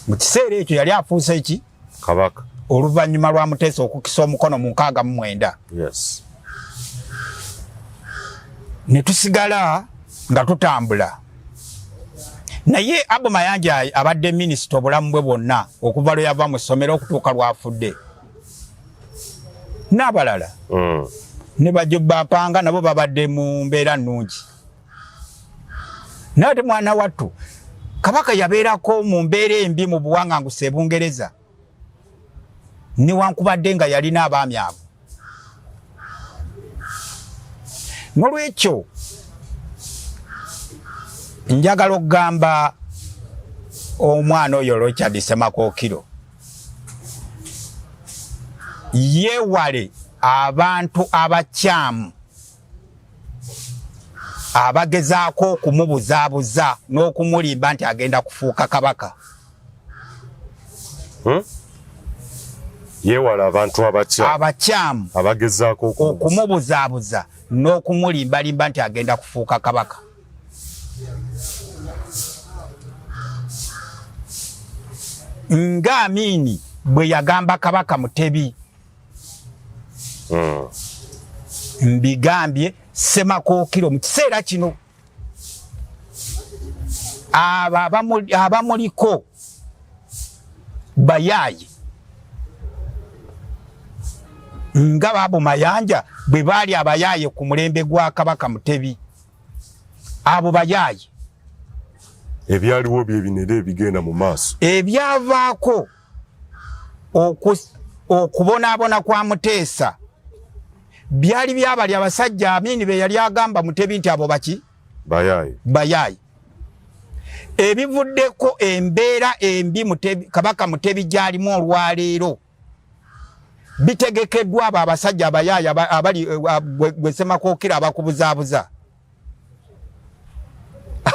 Mu kiseera ekyo yali afuuse eki Kabaka oluvannyuma lwa Muteesa okukisa omukono mu 69. Yes. Ne tusigala nga tutambula. Naye Abu Mayanja abadde minisita obulamu bwe bwonna okuva lwe yava mu ssomero okutuuka lwafudde. N'abalala ne Bajjubba Mpanga nabo babadde mu mbeera nnungi. Naate mwana wattu Kabaka yabeerako mu mbeera embi mu buwaŋŋanguse e Bungereza, newankubadde nga yalina abaami abo. N'olwekyo njagala okugamba omwana oyo Richard Ssemakkokiro yeewale abantu abakyamu abagezaako okumubuzaabuza n'okumulimba nti agenda kufuuka kabaka. Yeewala abantu abakyamu abagezaako okumubuzaabuza n'okumulimbalimba nti agenda kufuuka kabaka. Nga Amini bwe yagamba Kabaka Mutebi, mbigambye Ssemakkokiro mu kiseera kino abamuliko bayaaye nga Abu Mayanja bwe baali abayaaye ku mulembe gwa Kabaka Mutebi. Abo bayaaye ebyaliwo bye binere ebigenda mu maaso ebyavaako okubonaabona kwa Muteesa byali byabali abasajja Amini be yali agamba Mutebi nti abo baki bayaaye. Ebivuddeko embeera embi Kabaka Mutebi gyalimu olwaleero bitegekeddwa abo abasajja abayaaye abali gwe Ssemakkokiro abakubuzaabuza,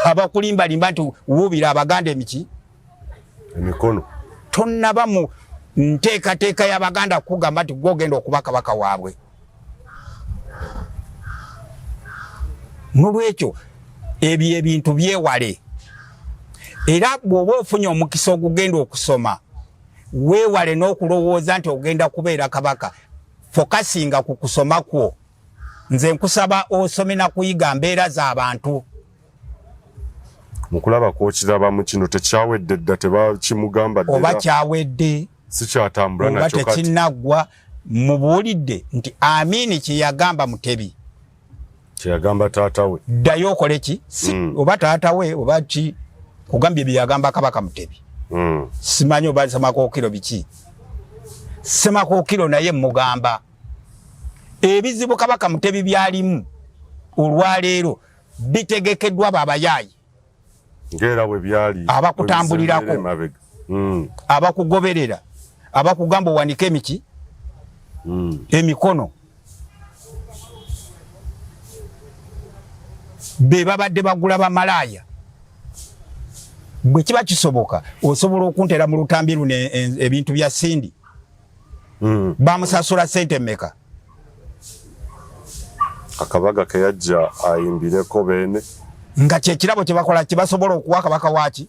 abakulimbalimba nti wuubira Abaganda emikono. Tonnaba mu nteekateeka y'Abaganda kugamba nti gwogenda okuba kabaka waabwe. Nolwekyo ebyo ebintu byewale. Era bw'oba ofunye omukisa ogugenda okusoma, weewale n'okulowooza nti ogenda kubeera kabaka. Fokasinga ku kusoma kwo. Nze nkusaba osome na kuyiga mbeera z'abantu. Mukulaba kw'okiraba mu kino tekyawedde dda tebakimugamba ddala. Oba kyawedde. Sikyatambula nakyo kati. Oba tekinnaggwa mubuulidde nti Amini kye yagamba Mutebi. Kye yagamba taata we. Ddayo okole ki? Oba taata we oba ki kugambye bye yagamba Kabaka Mutebi. Simanyi oba Ssemakkokiro biki. Ssemakkokiro naye mugamba. Ebizibu Kabaka Mutebi byalimu olwaleero bitegekeddwa babayaayi. Ngera bwe byali. Abakutambulirako. Abakugoberera. Abakugamba owanike emiki. Emikono. Be babadde bagula bamalaaya. Bwe kiba kisoboka osobola okuntera mu lutambi luno ebintu bya Sindi. Bamusasula sente mmeka? Akabaga ke yajja ayimbireko beene. Nga kyekirabo kye bakola kibasobola okuwa Kabaka waaki.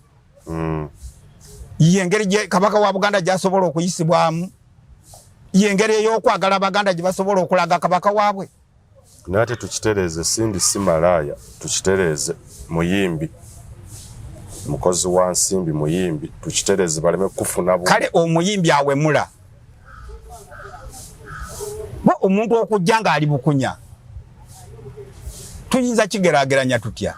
Yengeri gye Kabaka wa Buganda gy'asobola okuyisibwamu. Yengeri ey'okwagala Abaganda gye basobola okulaga Kabaka waabwe. Nate tukitereeze Sindi si malaaya, tukitereeze muyimbi. Mukozi wa nsimbi muyimbi, tukitereeze baleme kufuna bwe. Kale omuyimbi awemula. Bo omuntu okujja nga ali bukunya. Tuyinza kigeraageranya tutya.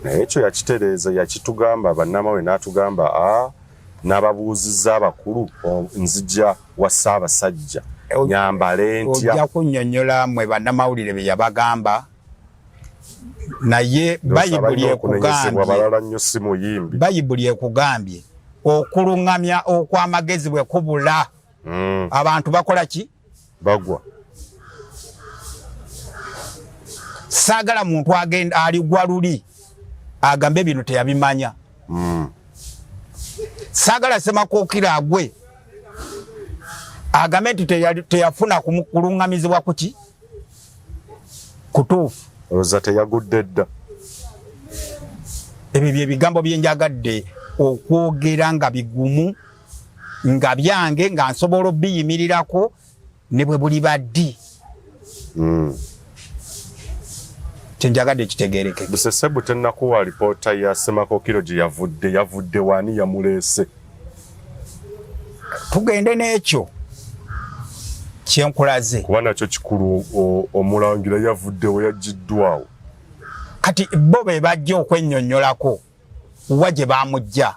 Naye ekyo yakitereeza yakitugamba bannamawe n'atugamba n'ababuuzizza abakulu nzija wa Ssaabasajja nyambale ntya. Ojja kunnyonnyola mmwe bannamawulire be yabagamba. Naye Bayibuli ekugambye. Abalala nnyo si muyimbi. Bayibuli ekugambye okuluŋŋamya okw'amagezi bwe kubula. Abantu bakola ki? Bagwa. Saagala muntu agenda aligwa luli agambe bino teyabimanya. Saagala Ssemakkokiro agwe agambe nti teyafuna kuluŋŋamizibwa kuki? Kutuufu. Olowooza teyagudde dda. Ebyo bye bigambo bye njagadde okwogera nga bigumu nga byange nga nsobola obbiyimirirako ne bwe buli baddi. Kyenjagadde kitegeereke. Busesebu tennakuwa alipoota ya Ssemakkokiro gye yavudde wani yamuleese. Tugende n'ekyo kyenkulaze. Kuba nakyo kikulu omulangira yavudde we yaggiddwawo. Kati bo be bajja okwennyonnyolako wa gye baamujja.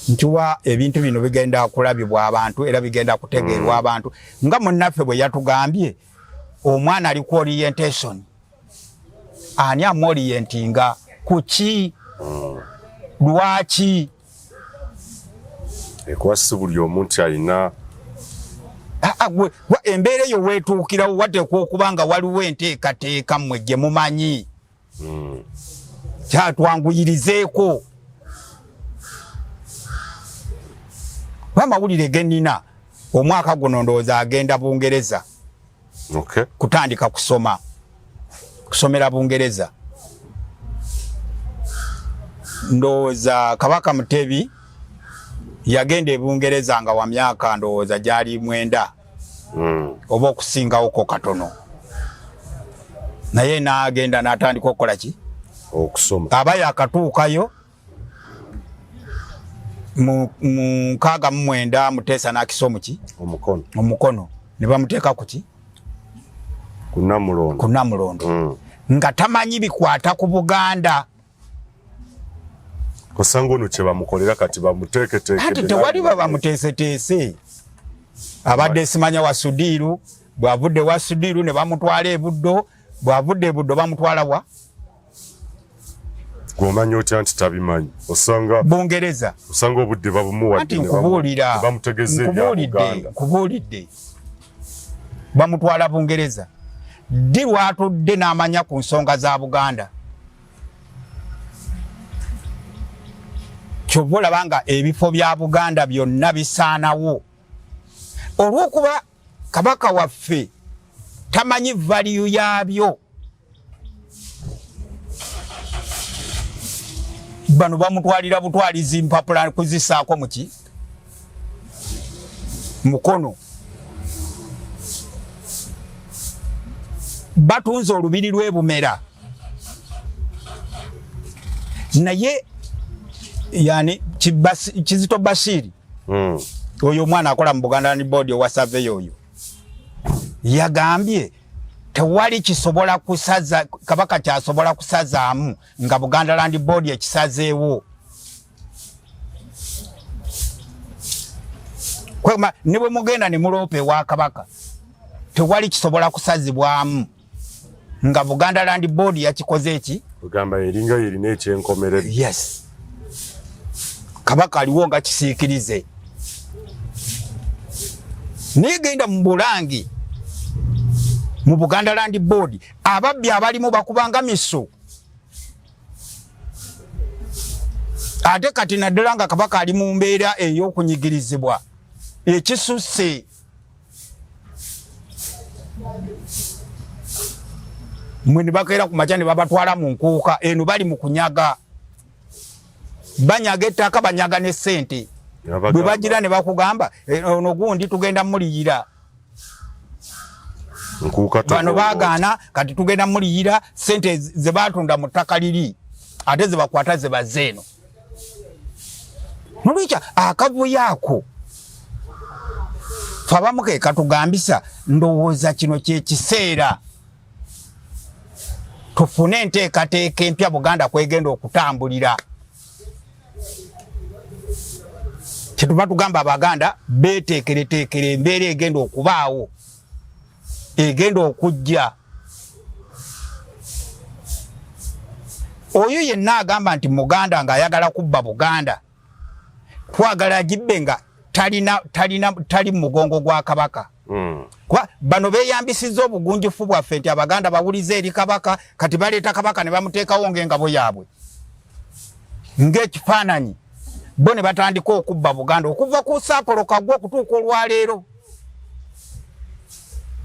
Ntuwa ebintu bino bigenda kulabibwa abantu era bigenda kutegeerwa abantu. Nga munnaffe bwe yatugambye omwana ali ku orientation. Ani amorientinga kuki? Lwaki? Ekwasi buli omuntu alina embeera eyo weetuukirawo wateekwa okuba nga waliwo enteekateeka mmwe gye mumanyi. Kyatwanguyirizeeko. Amawulire ge nnina omwaka guno ndowooza agenda Bungereza. Kutandika kusomera Bungereza. Ndowooza Kabaka Mutebi yagenda e Bungereza nga wa myaka ndowooza gyali 9 oba okusingawoko katono. Naye n'agenda n'atandika okukola ki? Okusoma. Aba yakatuukayo mu 69 Muteesa n'akisomo ki? Omukono. Ne bamuteeka ku ki? Ku Nnamulondo. Nga tamanyi bikwata ku Buganda. Osanga ono kye bamukolera kati bamuteeketeeke. Ate tewali bamuteeseteese. Abadde simanya wa Sudiiru, bw'avudde wa Sudiiru ne bamutwala e Buddo, bw'avudde e Buddo bamutwala wa? Gw'omanyi otya nti tabimanyi. Osanga Bungereza. Osanga obudde babumuwadde ne bamutegeeza ebya Buganda. Nkubuulidde. Bamutwala Bungereza. Ddi lwatudde n'amanya ku nsonga za Buganda. Kyova olaba nga ebifo bya Buganda byonna bisaanawo. Olw'okuba Kabaka waffe tamanyi value yabyo. Bano bamutwalira butwalizi mpapula kuzisaako muki mukono. Batunze olubiri lw'ebumera. Naye yani Kizito Bashiri oyo mwana akola mu Buganda Land Board owa survey oyo yagambye tewali kisobola kusaza kabaka kyasobola kusazaamu nga Buganda Land Board ekisazeewo. Kwema niwe mugenda ne mulope wa kabaka tewali kisobola kusazibwamu nga Buganda Land Board yakikoze eki Ugamba eringa irine ekyenkomerero. Yes. Kabaka aliwo nga kisiikirize. Nigenda mu Bulangi mu Buganda Land Board ababbi abalimu bakubanga miso. Ate kati naddala nga kabaka ali mu mbeera ey'okunyigirizibwa ekisusse. Mwe nibakeera ku makya ne babatwala mu nkuuka eno bali mu kunyaga. Banyaga ettaka banyaga ne ssente. Bwe bagira ne bakugamba ono gundi tugenda muliyira. Bano baagaana kati tugenda muliyira ssente ze batunda mu ttaka liri ate ze bakwata ze bazeeno. Nolwekyo akavuyo ako twabamu ke katugambisa ndowooza kino kyekiseera tufune enteekateeka empya Buganda kwegenda okutambulira. Kyetuva tugamba Abaganda beeteekereteekere embeera egenda okubaawo egenda okujja. Oyo yenna agamba nti Muganda ng'ayagala kubba Buganda twagala agibbe nga tali mugongo gwa kabaka. Kwa bano beyambisiza obugunjufu bwaffe nti Abaganda bawulize eri kabaka kati baleeta kabaka ne bamuteekawo ng'engabo yaabwe ng'ekifaananyi bo ne batandika okubba Buganda okuva ku Saapolo Kaggwa okutuuka olwaleero.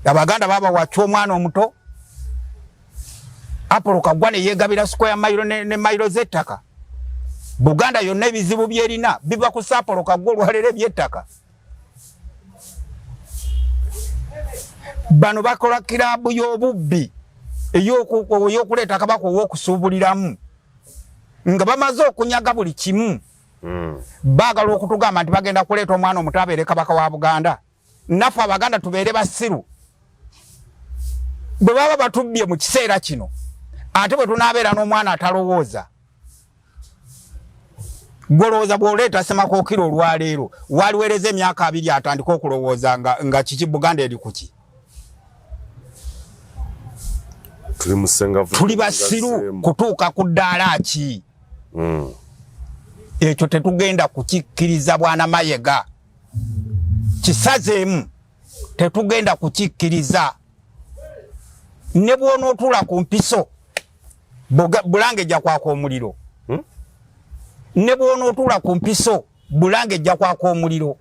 Abaganda baba wacha omwana omuto Apolo Kaggwa ne yeegabira square mile ne mile z'ettaka. Buganda yonna ebizibu byerina biva ku Saapolo Kaggwa olwaleero eby'ettaka. Bano bakola kirabu y'obubbi ey'okuleeta kabaka ow'okusuubuliramu nga bamaze okunyaga buli kimu. Baagala okutugamba nti bagenda kuleeta omwana omuto abeere kabaka wa Buganda. Naffe Abaganda tubeere basiru. Bwe baba batubbye mu kiseera kino ate bwe tunaabeera n'omwana atalowooza. Golowooza bw'oleeta Ssemakkokiro olwaleero waliweereza emyaka 2 atandika okulowooza nga kiki Buganda eri kuki. Tuli basiru kutuuka ku ddaala ki. Ekyo tetugenda kukikkiriza Bwana Mayega. Kisazeemu tetugenda kukikkiriza. Ne bw'onootula ku mpiso Bulange ejja kwaka omuliro. Ne bw'onootula ku mpiso Bulange ejja kwaka omuliro.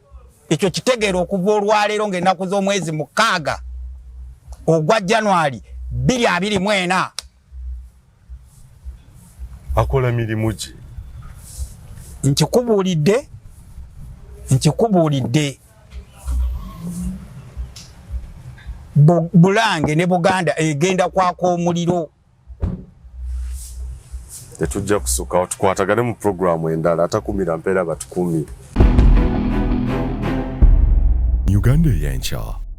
Ekyo kitegeera okuva olwaleero ng'ennaku z'omwezi 6 ogwa January 2024. Akola mirimu ki? Nkikubuulidde Bulange ne Buganda egenda kwaka omuliro. Tetujja kusuka tukwatagane mu programu endala atakumira mpeera batukumira. UgandaEyenkya.